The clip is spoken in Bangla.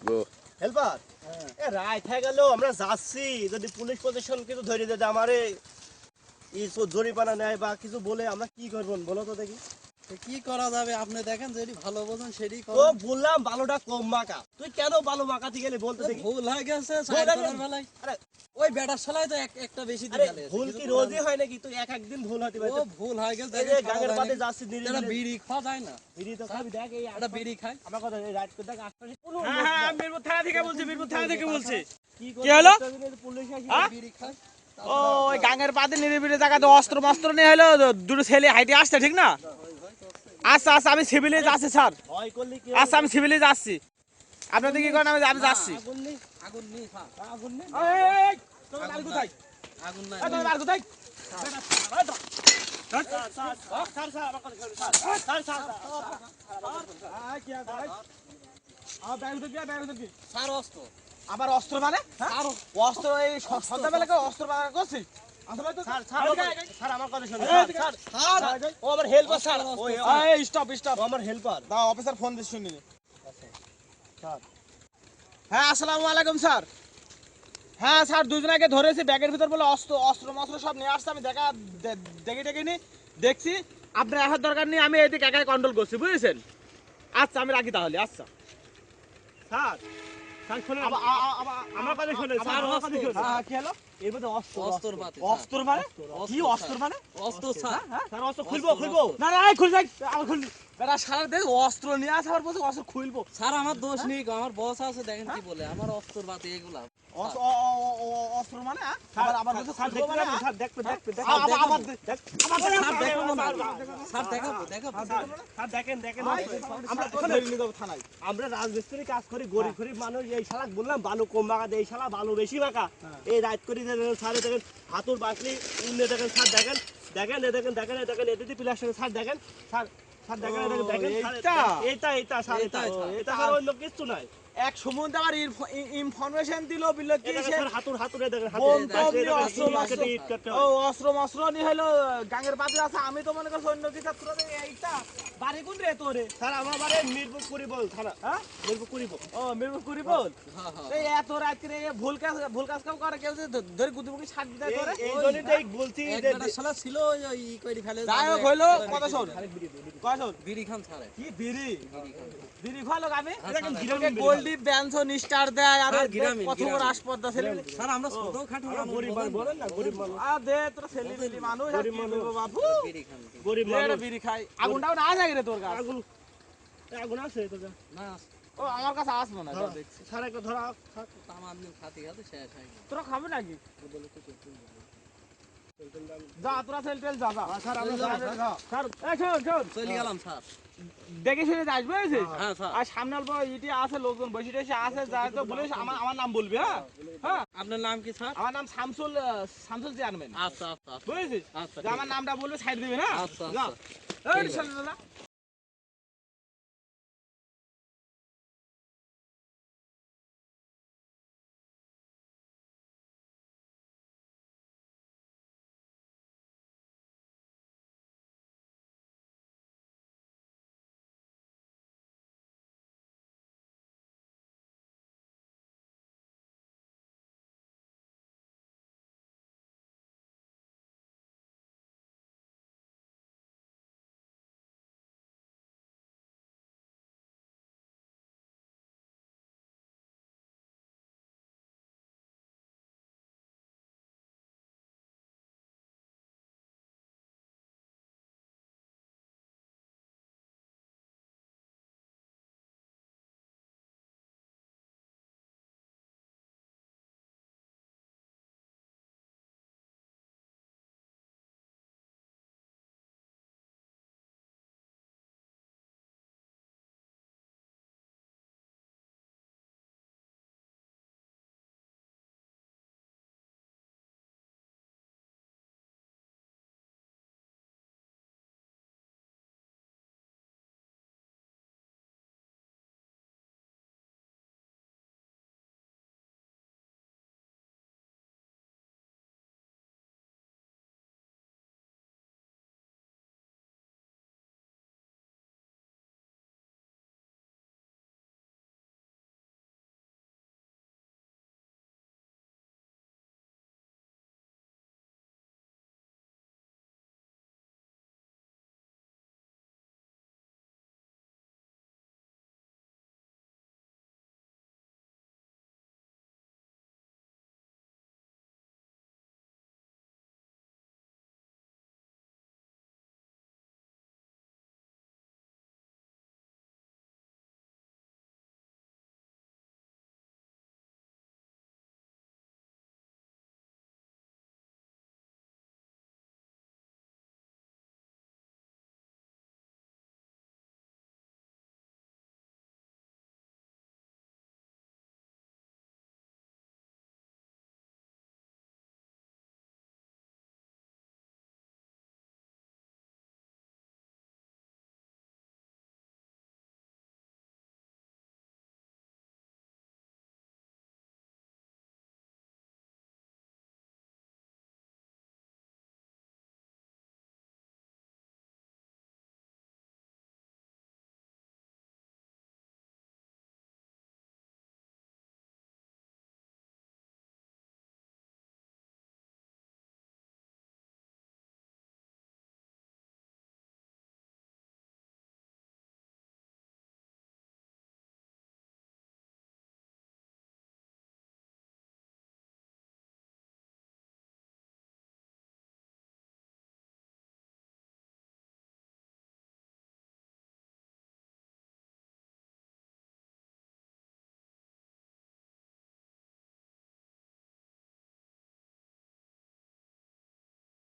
গো হেল্পার এ রাইট হয়ে গেল আমরা যাচ্ছি যদি পুলিশ প্রশাসন কিছু ধরে দেয় আমারে জরিমানা নেয় বা কিছু বলে আমরা কি করবো বলো তো দেখি কি করা যাবে আপনি দেখেন যেটি ভালো বোঝেন সেটাই ও করেন। বললাম বালুটা কম মাকা তুই কেন বালু মাকাতে গেলে বলতে দেখি ভুল হয়ে গেছে ভুল হয়ে গেছে। বেলায় আরে ওই বেটার শালায় তো একটা বেশি আরে দিন ভুল কি রোজই হয় নাকি তুই একদিন ভুল হতে পারে ও ভুল হয়ে গেছে এই যে গাঙের পাতে যাচ্ছি এটা নিরিবিলি বিড়ি খাওয়া যায় না বিড়ি তো খাবি দেখ এই এটা বিড়ি খায় আমার কথা এই রাইট করে দেখ আশপাশে কোনো হ্যাঁ মিরপুর থানা থেকে বলছি মিরপুর থানা থেকে বলছি কি কি হলো? পুলিশ আসি বিড়ি খায় ও ওই গাঙের পাতে নিরিবিলি জায়গাতে অস্ত্র মস্ত্র নিয়ে হলো দুটো ছেলে হাইটে আসছে ঠিক না আচ্ছা আচ্ছা আমি সিভিলে যাচ্ছি স্যার ভয় করলি কি আচ্ছা আমি সিভিলে যাচ্ছি আপনাদের কি করেন আমি যাচ্ছি আগুন নেই আগুন নেই খা আগুন নেই এই, তোর বাড়ি কোথায় আগুন নাই এই, তোর বাড়ি কোথায় সার অস্ত্র আবার অস্ত্র মানে আর অস্ত্র এই সন্ধ্যাবেলা কেউ অস্ত্র বাজার করছিস ও আমার হেল্পার স্যার স্টপ স্টপ আমার হেল্পার দাও অফিসার ফোন দিস শুনিনি হ্যাঁ আসসালামু আলাইকুম স্যার হ্যাঁ স্যার দুজন আগে ধরেছি ব্যাগের ভিতর বলে অস্ত্র মস্ত্র সব নিয়ে আসছে আমি দেখি দেখছি আপনার আসার দরকার নেই আমি এদিকে একাই কন্ট্রোল করছি বুঝেছেন আচ্ছা আমি রাখি তাহলে আচ্ছা স্যার স্যার শুনুন আমার কথা শুনুন স্যার আমার কথা শুনুন কি হলো এর মধ্যে অস্ত্র অস্ত্র পাতি অস্ত্র মানে কি অস্ত্র মানে অস্ত্র স্যার স্যার অস্ত্র খুলবো না না এই খুলে যাই আমার খুললি বেটা সারা দেখ অস্ত্র নিয়ে আসে আবার বলছে অস্ত্র খুলবো স্যার আমার দোষ নেই গো, আমার বস আছে দেখেন কি বলে আমার অস্ত্র বাতি এগুলা অস্ত্র মানে আবার বলছে স্যার দেখতে যাবেন স্যার দেখতে আবার স্যার দেখাবো না স্যার দেখাবো স্যার দেখেন আমরা ধরে নিয়ে যাবো থানায় আমরা রাজমিস্ত্রি কাজ করি গরিব গরিব মানুষ এই শালা বললাম বালু কম মাকা দেয় এই শালা বালু বেশি মাকা এই রাত করি স্যার দেখেন হাতুর বাসলি উন্নে দেখেন স্যার দেখেন এদিকে প্লাস্টার স্যার দেখেন স্যার স্যার দেখেন এইটা স্যার এটা আর অন্য কিছু নাই এক সম্বন্ধে আমার ইনফরমেশন দিল বিল কি সে হাতুরে দেখেন অস্ত্র মস্ত্র নিয়ে হলো গাঙের পাশে আছে আমি তো মনে করছি অন্য কিছু এইটা বাড়ি কোন রে তোরে স্যার আমার বারে মিরপুর করি বল থানা হ্যাঁ মিরপুর করি বল ও মিরপুর করি বল এই এত রাত্রে ভুল কাজ কাম করে কেউ যে ধরে গুদুমুকি ছাড় দিতে তোরে এই জন্যই বলছি এক যে বেটার শালা ছিল ওই ই কইরি ফেলে যাই হোক হইলো কথা শোন কথা শোন বিড়ি খান ছাড়ে কি বিড়ি খাওয়ালো আমি দেখেন তোকে গোল্ডি ব্যানসন স্টার দেয় আর আর গিরামি, কত বড় আসপর্দা ছেলে স্যার আমরা ছোট খাটো গরিব মানুষ বলেন না গরিব মানুষ আ দে তোর ছেলে মানুষ আর কি বলবো বাবু বিড়ি খান গরিব দে রে মানুষ বিড়ি খাই আগুনটাও না যায় রে তোর কাছে আগুন আছে তো না ও আমার কাছে আসবো না যা দেখছি স্যার একটা ধরা তামার নিউ খাতি খাতে শেষ হয়ে গেল তোরা খাবে নাকি যা তোরা তেল যা স্যার আমরা স্যার এই শোন চলে গেলাম স্যার দেখে শুনে যাস বুঝেছিস হ্যাঁ স্যার আর সামনে অল্প ইটি আছে লোকজন বসে টসে আছে যা তো বলিস আমার নাম বলবি হ্যাঁ হ্যাঁ আপনার নাম কি স্যার আমার নাম শামসুল চেয়ারম্যান আচ্ছা বুঝেছিস আচ্ছা যে আমার নামটা বলবে সাইড দিবি না আচ্ছা যা আচ্ছা এই চল দাদা